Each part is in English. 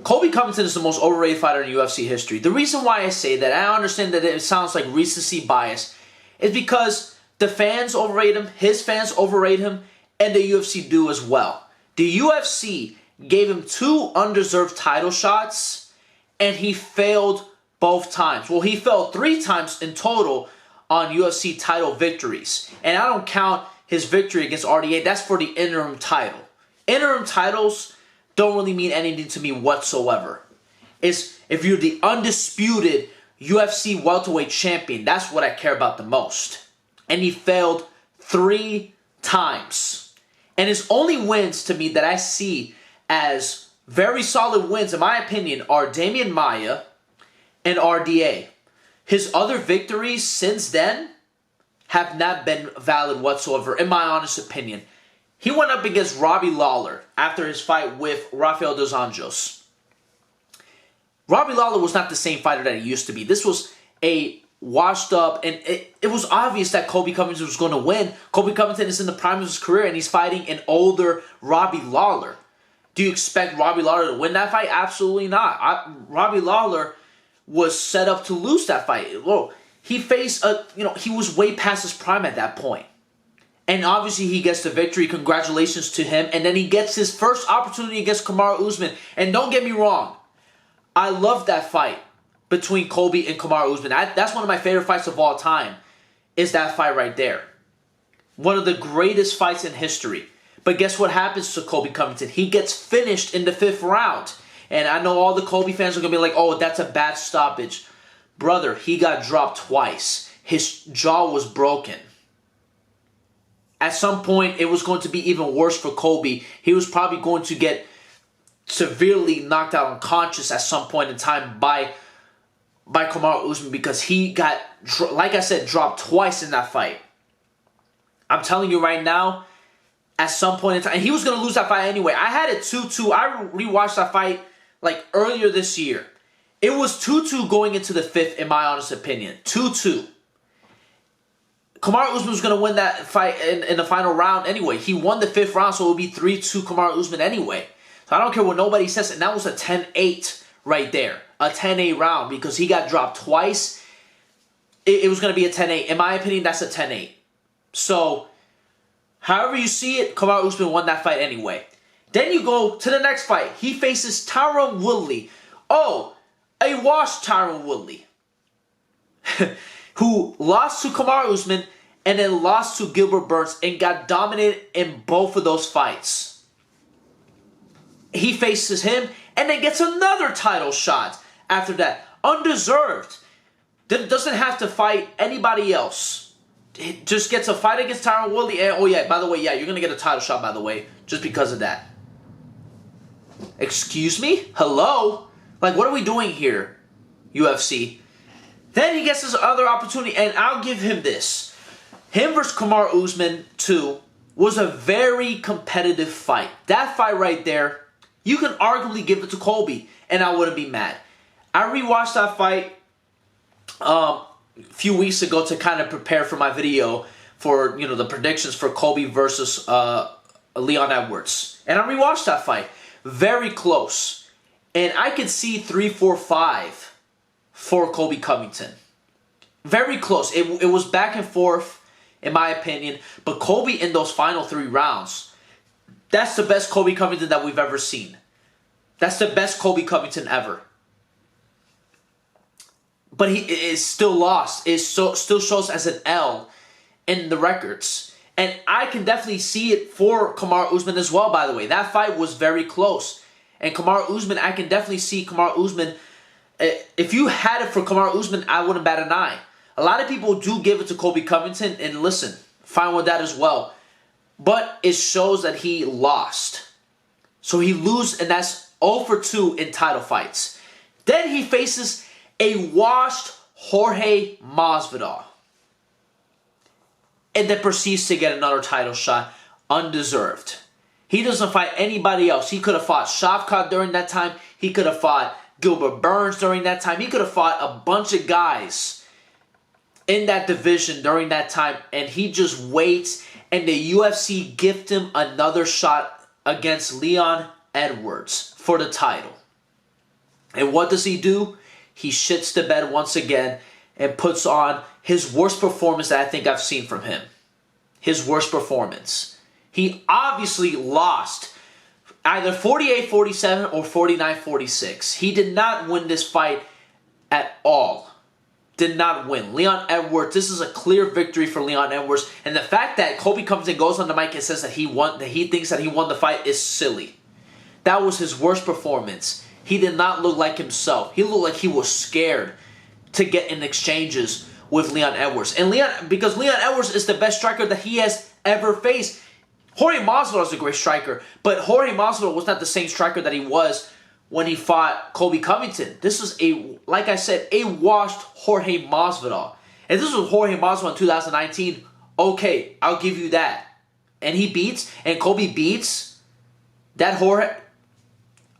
Colby Covington is the most overrated fighter in UFC history. The reason why I say that, I understand that it sounds like recency bias, is because the fans overrate him, his fans overrate him, and the UFC do as well. The UFC gave him 2 undeserved title shots, and he failed both times. Well, he failed 3 times in total on UFC title victories. And I don't count his victory against RDA. That's for the interim title. Interim titles don't really mean anything to me whatsoever. It's if you're the undisputed UFC welterweight champion, that's what I care about the most. And he failed 3 times. And his only wins to me that I see as very solid wins, in my opinion, are Damian Maia and RDA. His other victories since then have not been valid whatsoever, in my honest opinion. He went up against Robbie Lawler after his fight with Rafael dos Anjos. Robbie Lawler was not the same fighter that he used to be. This was a washed up, and it was obvious that Colby Covington was going to win. Colby Covington is in the prime of his career, and he's fighting an older Robbie Lawler. Do you expect Robbie Lawler to win that fight? Absolutely not. Robbie Lawler was set up to lose that fight. Well, he faced he was way past his prime at that point. And obviously he gets the victory. Congratulations to him. And then he gets his first opportunity against Kamaru Usman. And don't get me wrong, I love that fight between Colby and Kamaru Usman. That's one of my favorite fights of all time, is that fight right there. One of the greatest fights in history. But guess what happens to Colby Covington? He gets finished in the 5th round. And I know all the Colby fans are going to be like, oh, that's a bad stoppage. Brother, he got dropped twice. His jaw was broken. At some point, it was going to be even worse for Colby. He was probably going to get severely knocked out unconscious at some point in time by Kamaru Usman, because he got, like I said, dropped twice in that fight. I'm telling you right now, at some point in time, and he was going to lose that fight anyway. I had it 2-2. I rewatched that fight like earlier this year. It was 2-2 going into the 5th, in my honest opinion. 2-2. Kamaru Usman was going to win that fight in the final round anyway. He won the 5th round, so it would be 3-2 Kamaru Usman anyway. So I don't care what nobody says. And that was a 10-8 right there. A 10-8 round, because he got dropped twice. It was going to be a 10-8. In my opinion, that's a 10-8. So, however you see it, Kamaru Usman won that fight anyway. Then you go to the next fight. He faces Tyron Woodley. Oh, a washed Tyron Woodley. Who lost to Kamaru Usman and then lost to Gilbert Burns and got dominated in both of those fights. He faces him and then gets another title shot after that. Undeserved. Doesn't have to fight anybody else. He just gets a fight against Tyron Woodley. And, oh yeah, by the way, yeah, you're going to get a title shot, by the way, just because of that. Excuse me? Hello? Like, what are we doing here, UFC? Then he gets his other opportunity, and I'll give him this. Him versus Kamaru Usman 2 was a very competitive fight. That fight right there, you can arguably give it to Colby, and I wouldn't be mad. I rewatched that fight a few weeks ago to kind of prepare for my video for, the predictions for Colby versus Leon Edwards. And I rewatched that fight. Very close. And I could see 3-4-5 for Colby Covington. Very close. It was back and forth, in my opinion. But Colby in those final 3 rounds, that's the best Colby Covington that we've ever seen. That's the best Colby Covington ever. But he is still lost. It still shows as an L in the records. And I can definitely see it for Kamaru Usman as well, by the way. That fight was very close. And Kamaru Usman, I can definitely see Kamaru Usman. If you had it for Kamaru Usman, I wouldn't bat an eye. A lot of people do give it to Colby Covington, and listen, fine with that as well. But it shows that he lost. So he loses, and that's 0-2 in title fights. Then he faces a washed Jorge Masvidal. And then proceeds to get another title shot, undeserved. He doesn't fight anybody else. He could have fought Shavkat during that time. He could have fought Gilbert Burns during that time. He could have fought a bunch of guys in that division during that time. And he just waits. And the UFC gift him another shot against Leon Edwards for the title. And what does he do? He shits the bed once again and puts on his worst performance that I think I've seen from him. His worst performance. He obviously lost either 48-47 or 49-46. He did not win this fight at all. Did not win. Leon Edwards, this is a clear victory for Leon Edwards. And the fact that Colby Covington goes on the mic and says that he thinks that he won the fight is silly. That was his worst performance. He did not look like himself. He looked like he was scared to get in exchanges with Leon Edwards. And because Leon Edwards is the best striker that he has ever faced. Jorge Masvidal is a great striker, but Jorge Masvidal was not the same striker that he was when he fought Colby Covington. This was like I said, a washed Jorge Masvidal. If this was Jorge Masvidal in 2019, okay, I'll give you that. And he beats, and Colby beats that Jorge,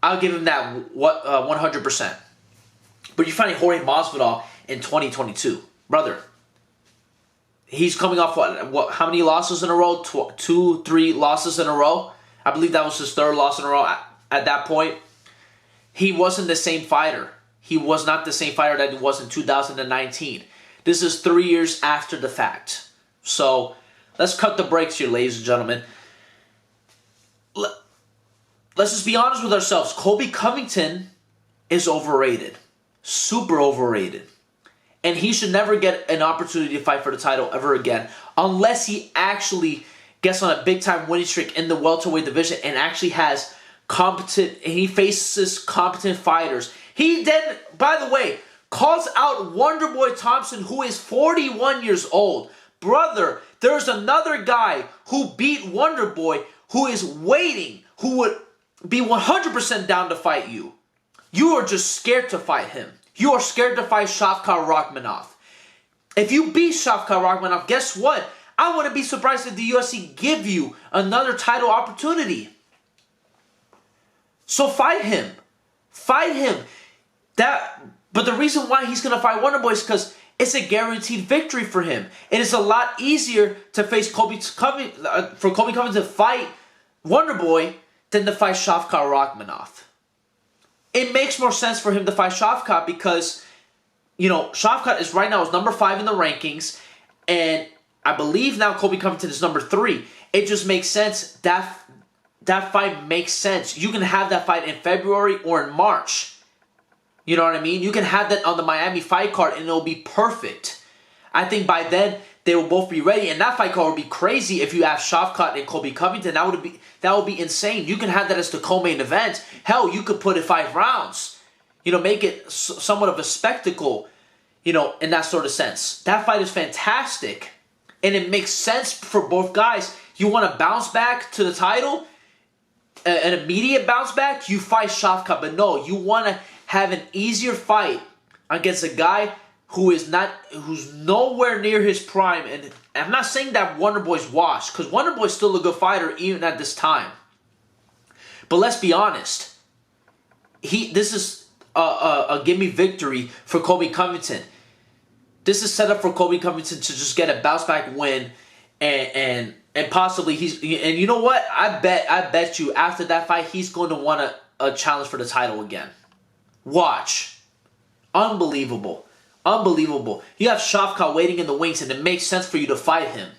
I'll give him that 100%. But you're finding Jorge Masvidal in 2022. Brother, he's coming off what? How many losses in a row? 2, 3 losses in a row. I believe that was his 3rd loss in a row at that point. He wasn't the same fighter. He was not the same fighter that he was in 2019. This is 3 years after the fact. So let's cut the brakes here, ladies and gentlemen. Let's just be honest with ourselves. Colby Covington is overrated. Super overrated. And he should never get an opportunity to fight for the title ever again unless he actually gets on a big-time winning streak in the welterweight division and actually has he faces competent fighters. He then, by the way, calls out Wonderboy Thompson, who is 41 years old. Brother, there's another guy who beat Wonderboy who is waiting, who would be 100% down to fight you. You are just scared to fight him. You are scared to fight Shavkat Rakhmonov. If you beat Shavkat Rakhmonov, guess what? I wouldn't be surprised if the UFC give you another title opportunity. So fight him. Fight him. But the reason why he's going to fight Wonderboy is because it's a guaranteed victory for him. It is a lot easier to face for Colby Covington to fight Wonderboy than to fight Shavkat Rakhmonov. It makes more sense for him to fight Shavkat because, Shavkat is right now is number 5 in the rankings, and I believe now Colby Covington is number 3. It just makes sense. That fight makes sense. You can have that fight in February or in March. You know what I mean? You can have that on the Miami fight card and it'll be perfect. I think by then they will both be ready, and that fight card would be crazy if you have Shavkat and Colby Covington. That would be insane. You can have that as the co-main event. Hell, you could put it 5 rounds. Make it somewhat of a spectacle, in that sort of sense. That fight is fantastic. And it makes sense for both guys. You want to bounce back to the title? An immediate bounce back? You fight Shavkat. But no, you want to have an easier fight against a guy who's nowhere near his prime. And I'm not saying that Wonderboy's washed, because Wonderboy's still a good fighter even at this time. But let's be honest. This is a gimme victory for Colby Covington. This is set up for Colby Covington to just get a bounce back win, and possibly and you know what? I bet you after that fight he's going to want a challenge for the title again. Watch. Unbelievable. Unbelievable. You have Shavkat waiting in the wings, and it makes sense for you to fight him.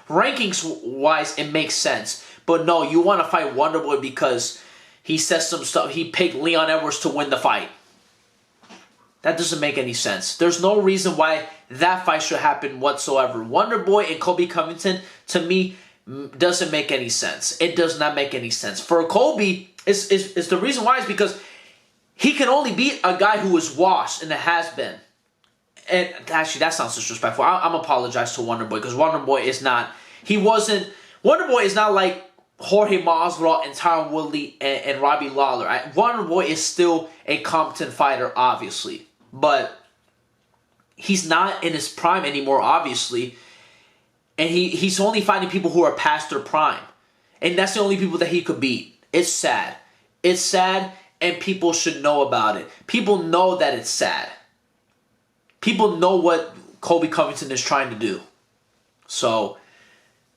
Rankings-wise, it makes sense. But no, you want to fight Wonderboy because he says some stuff. He picked Leon Edwards to win the fight. That doesn't make any sense. There's no reason why that fight should happen whatsoever. Wonderboy and Colby Covington, to me, doesn't make any sense. It does not make any sense. For Colby, is the reason why is because he can only beat a guy who is washed and it has been. And actually, that sounds disrespectful. I'm apologize to Wonderboy because Wonderboy is not. Wonderboy is not like Jorge Masvidal and Tyron Woodley and Robbie Lawler. Wonderboy is still a competent fighter, obviously, but he's not in his prime anymore, obviously. And he's only fighting people who are past their prime, and that's the only people that he could beat. It's sad. It's sad. And people should know about it. People know that it's sad. People know what Colby Covington is trying to do. So,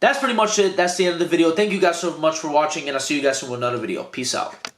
that's pretty much it. That's the end of the video. Thank you guys so much for watching, and I'll see you guys in another video. Peace out.